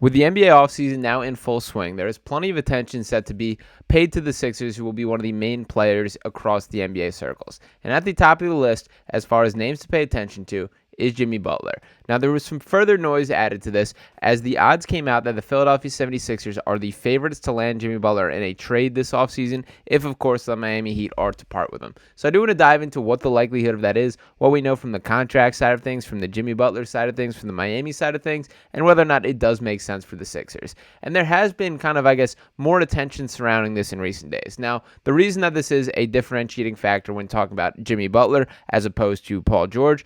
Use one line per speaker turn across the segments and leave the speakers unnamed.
With the NBA offseason now in full swing, there is plenty of attention set to be paid to the Sixers, who will be one of the main players across the NBA circles. And at the top of the list, as far as names to pay attention to, is Jimmy Butler. Now, there was some further noise added to this as the odds came out that the Philadelphia 76ers are the favorites to land Jimmy Butler in a trade this offseason, if, of course, the Miami Heat are to part with him. So I do want to dive into what the likelihood of that is, what we know from the contract side of things, from the Jimmy Butler side of things, from the Miami side of things, and whether or not it does make sense for the Sixers. And there has been kind of, more attention surrounding this in recent days. Now, the reason that this is a differentiating factor when talking about Jimmy Butler as opposed to Paul George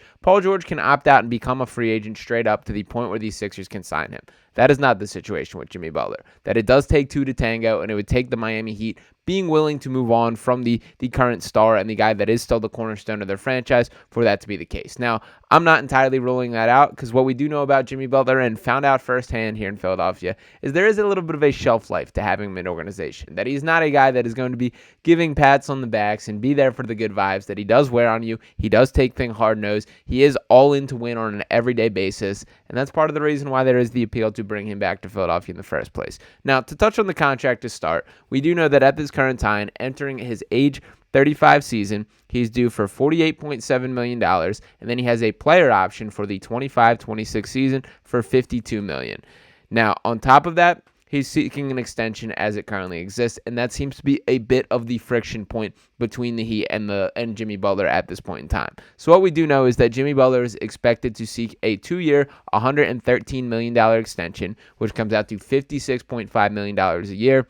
can opt out and become a free agent straight up to the point where these Sixers can sign him. That is not the situation with Jimmy Butler. That it does take two to tango, and it would take the Miami Heat being willing to move on from the current star and the guy that is still the cornerstone of their franchise for that to be the case. Now, I'm not entirely ruling that out because what we do know about Jimmy Butler and found out firsthand here in Philadelphia is there is a little bit of a shelf life to having him in organization. That he's not a guy that is going to be giving pats on the backs and be there for the good vibes, that he does wear on you. He does take things hard-nosed. He is all in to win on an everyday basis, and that's part of the reason why there is the appeal to bring him back to Philadelphia in the first place. Now, to touch on the contract to start, we do know that at this current time, entering his age 35 season, he's due for $48.7 million, and then he has a player option for the 25-26 season for $52 million. Now, on top of that, he's seeking an extension as it currently exists, and that seems to be a bit of the friction point between the Heat and Jimmy Butler at this point in time. So what we do know is that Jimmy Butler is expected to seek a 2-year, $113 million extension, which comes out to $56.5 million a year.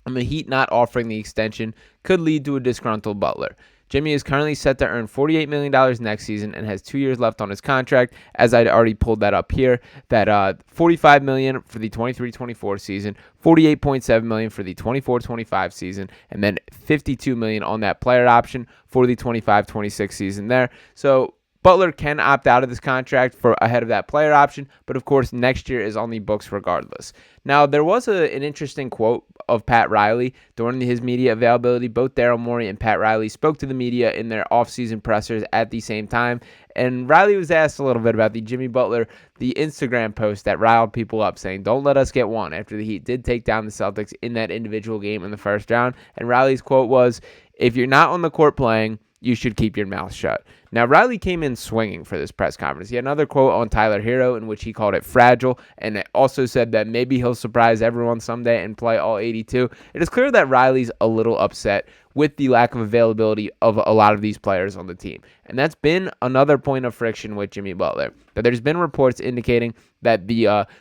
And the Heat not offering the extension could lead to a disgruntled Butler. Jimmy is currently set to earn $48 million next season and has 2 years left on his contract, as I'd already pulled that up here, that $45 million for the 23-24 season, $48.7 million for the 24-25 season, and then $52 million on that player option for the 25-26 season there. So Butler can opt out of this contract for ahead of that player option, but of course next year is on the books regardless. Now, there was an interesting quote of Pat Riley during his media availability. Both Daryl Morey and Pat Riley spoke to the media in their offseason pressers at the same time, and Riley was asked a little bit about the Jimmy Butler, the Instagram post that riled people up saying, "Don't let us get one," after the Heat did take down the Celtics in that individual game in the first round. And Riley's quote was, "If you're not on the court playing, you should keep your mouth shut." Now, Riley came in swinging for this press conference. He had another quote on Tyler Hero in which he called it fragile, and it also said that maybe he'll surprise everyone someday and play all 82. It is clear that Riley's a little upset with the lack of availability of a lot of these players on the team. And that's been another point of friction with Jimmy Butler. That there's been reports indicating that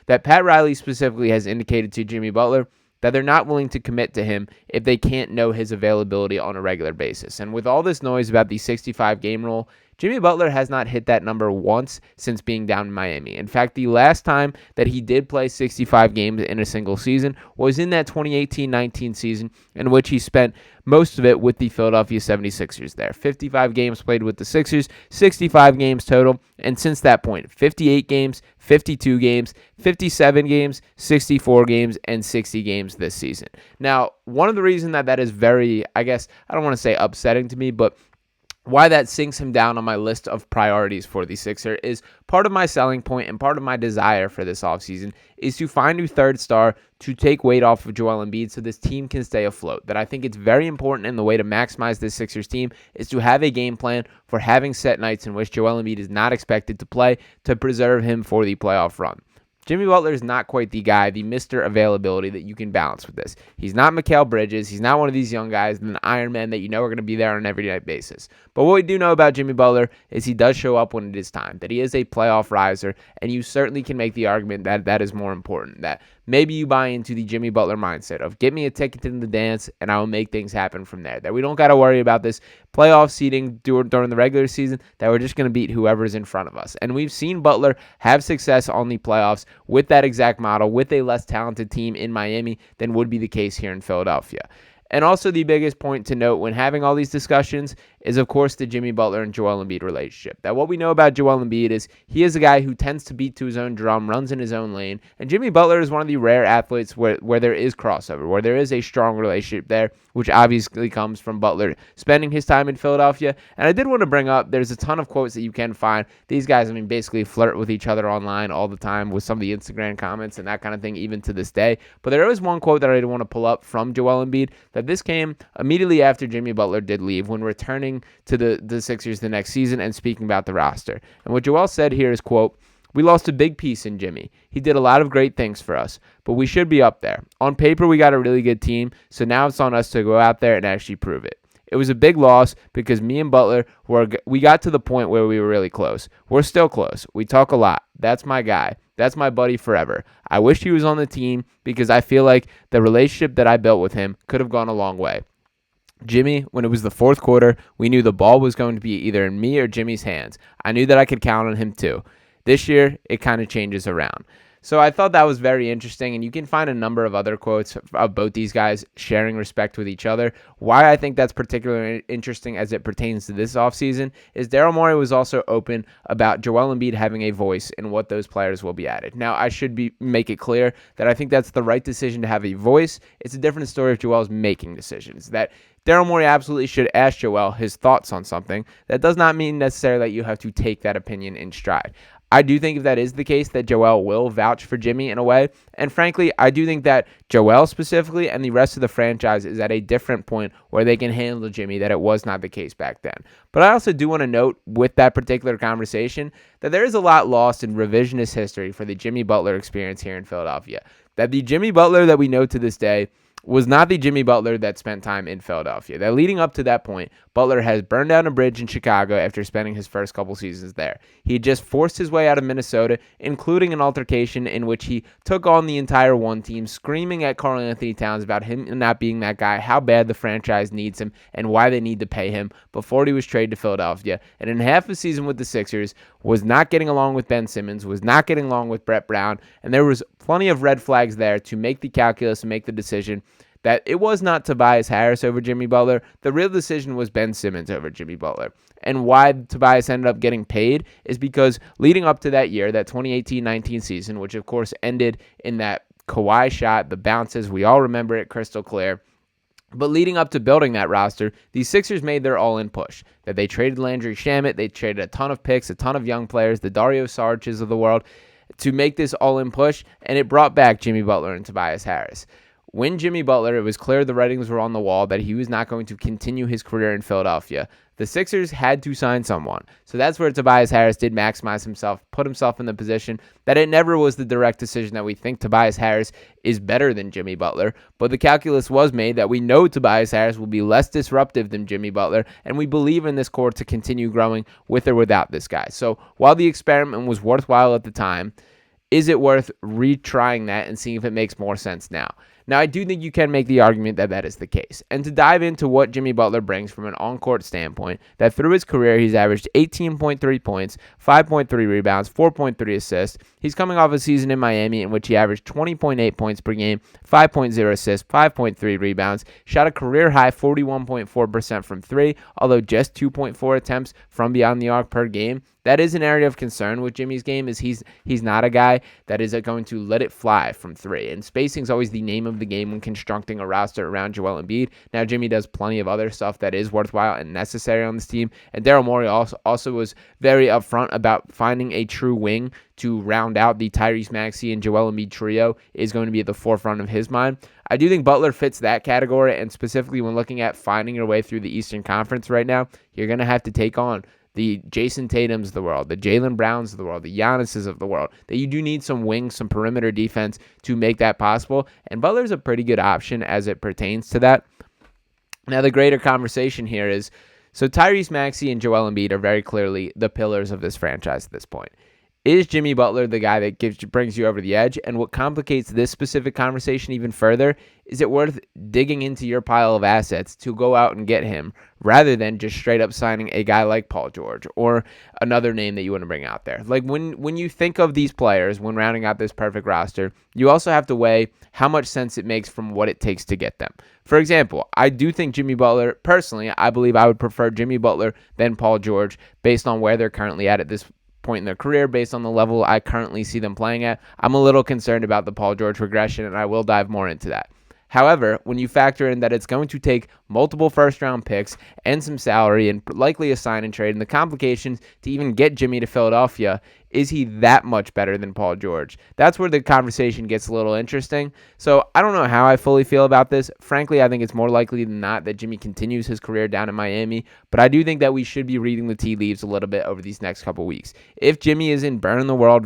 that Pat Riley specifically has indicated to Jimmy Butler that they're not willing to commit to him if they can't know his availability on a regular basis. And with all this noise about the 65-game rule, Jimmy Butler has not hit that number once since being down in Miami. In fact, the last time that he did play 65 games in a single season was in that 2018-19 season, in which he spent most of it with the Philadelphia 76ers there. 55 games played with the Sixers, 65 games total, and since that point, 58 games, 52 games, 57 games, 64 games, and 60 games this season. Now, one of the reasons that is very, I don't want to say upsetting to me, but why that sinks him down on my list of priorities for the Sixer is part of my selling point and part of my desire for this offseason is to find a third star to take weight off of Joel Embiid so this team can stay afloat. That I think it's very important, and the way to maximize this Sixers team is to have a game plan for having set nights in which Joel Embiid is not expected to play to preserve him for the playoff run. Jimmy Butler is not quite the guy, the Mr. Availability that you can balance with this. He's not Mikal Bridges. He's not one of these young guys, an Iron Man that you know are going to be there on an everyday basis. But what we do know about Jimmy Butler is he does show up when it is time, that he is a playoff riser, and you certainly can make the argument that that is more important, that maybe you buy into the Jimmy Butler mindset of get me a ticket to the dance and I will make things happen from there. That we don't got to worry about this playoff seeding during the regular season, that we're just going to beat whoever's in front of us. And we've seen Butler have success on the playoffs with that exact model, with a less talented team in Miami than would be the case here in Philadelphia. And also the biggest point to note when having all these discussions is, of course, the Jimmy Butler and Joel Embiid relationship. That what we know about Joel Embiid is he is a guy who tends to beat to his own drum, runs in his own lane, and Jimmy Butler is one of the rare athletes where there is crossover, where there is a strong relationship there, which obviously comes from Butler spending his time in Philadelphia. And I did want to bring up, there's a ton of quotes that you can find. These guys, basically flirt with each other online all the time with some of the Instagram comments and that kind of thing, even to this day. But there is one quote that I did want to pull up from Joel Embiid, that this came immediately after Jimmy Butler did leave, when returning to the Sixers the next season and speaking about the roster. And what Joel said here is, quote, "We lost a big piece in Jimmy. He did a lot of great things for us, but we should be up there. On paper, we got a really good team, so now it's on us to go out there and actually prove it. It was a big loss because me and Butler, we got to the point where we were really close. We're still close. We talk a lot. That's my guy. That's my buddy forever. I wish he was on the team because I feel like the relationship that I built with him could have gone a long way. Jimmy, when it was the fourth quarter, we knew the ball was going to be either in me or Jimmy's hands. I knew that I could count on him too. This year, it kind of changes around." So I thought that was very interesting, and you can find a number of other quotes of both these guys sharing respect with each other. Why I think that's particularly interesting as it pertains to this offseason is Daryl Morey was also open about Joel Embiid having a voice in what those players will be added. Now, I should make it clear that I think that's the right decision to have a voice. It's a different story if Joel's making decisions. That Daryl Morey absolutely should ask Joel his thoughts on something. That does not mean necessarily that you have to take that opinion in stride. I do think if that is the case, that Joel will vouch for Jimmy in a way. And frankly, I do think that Joel specifically and the rest of the franchise is at a different point where they can handle Jimmy, that it was not the case back then. But I also do want to note with that particular conversation that there is a lot lost in revisionist history for the Jimmy Butler experience here in Philadelphia. That the Jimmy Butler that we know to this day was not the Jimmy Butler that spent time in Philadelphia. That leading up to that point, Butler has burned down a bridge in Chicago after spending his first couple seasons there. He just forced his way out of Minnesota, including an altercation in which he took on the entire one team, screaming at Karl Anthony Towns about him not being that guy, how bad the franchise needs him, and why they need to pay him before he was traded to Philadelphia. And in half a season with the Sixers, was not getting along with Ben Simmons, was not getting along with Brett Brown, and there was plenty of red flags there to make the calculus and make the decision that it was not Tobias Harris over Jimmy Butler. The real decision was Ben Simmons over Jimmy Butler. And why Tobias ended up getting paid is because leading up to that year, that 2018-19 season, which of course ended in that Kawhi shot, the bounces, we all remember it crystal clear. But leading up to building that roster, the Sixers made their all-in push. That they traded Landry Shamet, they traded a ton of picks, a ton of young players, the Dario Saric's of the world, to make this all-in push, and it brought back Jimmy Butler and Tobias Harris. When Jimmy Butler, it was clear the writings were on the wall that he was not going to continue his career in Philadelphia. The Sixers had to sign someone. So that's where Tobias Harris did maximize himself, put himself in the position that it never was the direct decision that we think Tobias Harris is better than Jimmy Butler. But the calculus was made that we know Tobias Harris will be less disruptive than Jimmy Butler, and we believe in this core to continue growing with or without this guy. So while the experiment was worthwhile at the time, is it worth retrying that and seeing if it makes more sense now? Now, I do think you can make the argument that that is the case. And to dive into what Jimmy Butler brings from an on-court standpoint, that through his career, he's averaged 18.3 points, 5.3 rebounds, 4.3 assists. He's coming off a season in Miami in which he averaged 20.8 points per game, 5.0 assists, 5.3 rebounds, shot a career-high 41.4% from three, although just 2.4 attempts from beyond the arc per game. That is an area of concern with Jimmy's game, is he's not a guy that is going to let it fly from three. And spacing is always the name of the game when constructing a roster around Joel Embiid. Now, Jimmy does plenty of other stuff that is worthwhile and necessary on this team. And Daryl Morey also was very upfront about finding a true wing to round out the Tyrese Maxey and Joel Embiid trio is going to be at the forefront of his mind. I do think Butler fits that category, and specifically when looking at finding your way through the Eastern Conference right now, you're going to have to take on the Jason Tatums of the world, the Jaylen Browns of the world, the Giannis's of the world, that you do need some wings, some perimeter defense to make that possible. And Butler's a pretty good option as it pertains to that. Now, the greater conversation here is, so Tyrese Maxey and Joel Embiid are very clearly the pillars of this franchise at this point. Is Jimmy Butler the guy that brings you over the edge? And what complicates this specific conversation even further, is it worth digging into your pile of assets to go out and get him rather than just straight up signing a guy like Paul George or another name that you want to bring out there? Like when you think of these players, when rounding out this perfect roster, you also have to weigh how much sense it makes from what it takes to get them. For example, I do think Jimmy Butler, personally, I believe I would prefer Jimmy Butler than Paul George based on where they're currently at this point in their career, based on the level I currently see them playing at. I'm a little concerned about the Paul George regression, and I will dive more into that. However, when you factor in that it's going to take multiple first-round picks and some salary and likely a sign and trade and the complications to even get Jimmy to Philadelphia, is he that much better than Paul George? That's where the conversation gets a little interesting. So I don't know how I fully feel about this. Frankly, I think it's more likely than not that Jimmy continues his career down in Miami, but I do think that we should be reading the tea leaves a little bit over these next couple weeks. If Jimmy is in burn the world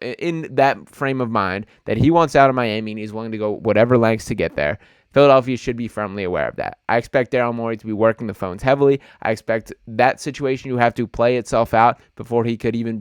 in that frame of mind that he wants out of Miami and he's willing to go whatever lengths to get there, Philadelphia should be firmly aware of that. I expect Daryl Morey to be working the phones heavily. I expect that situation to have to play itself out before he could even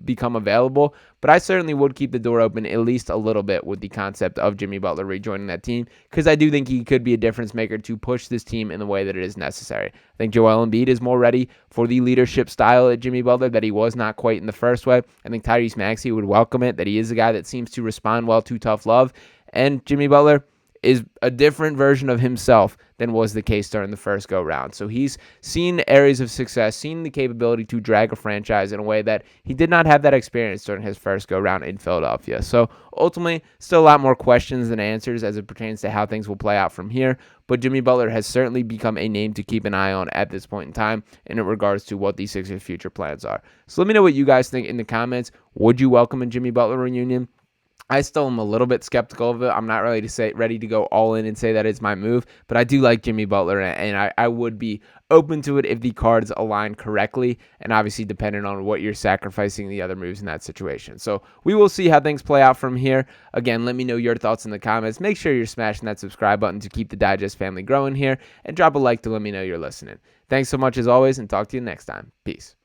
become available. But I certainly would keep the door open at least a little bit with the concept of Jimmy Butler rejoining that team, because I do think he could be a difference maker to push this team in the way that it is necessary. I think Joel Embiid is more ready for the leadership style at Jimmy Butler that he was not quite in the first way. I think Tyrese Maxey would welcome it, that he is a guy that seems to respond well to tough love. And Jimmy Butler is a different version of himself than was the case during the first go-round. So he's seen areas of success, seen the capability to drag a franchise in a way that he did not have that experience during his first go-round in Philadelphia. So ultimately, still a lot more questions than answers as it pertains to how things will play out from here. But Jimmy Butler has certainly become a name to keep an eye on at this point in time in regards to what the Sixers' future plans are. So let me know what you guys think in the comments. Would you welcome a Jimmy Butler reunion? I still am a little bit skeptical of it. I'm not ready to go all in and say that it's my move, but I do like Jimmy Butler, and I would be open to it if the cards align correctly, and obviously depending on what you're sacrificing the other moves in that situation. So we will see how things play out from here. Again, let me know your thoughts in the comments. Make sure you're smashing that subscribe button to keep the Digest family growing here, and drop a like to let me know you're listening. Thanks so much as always, and talk to you next time. Peace.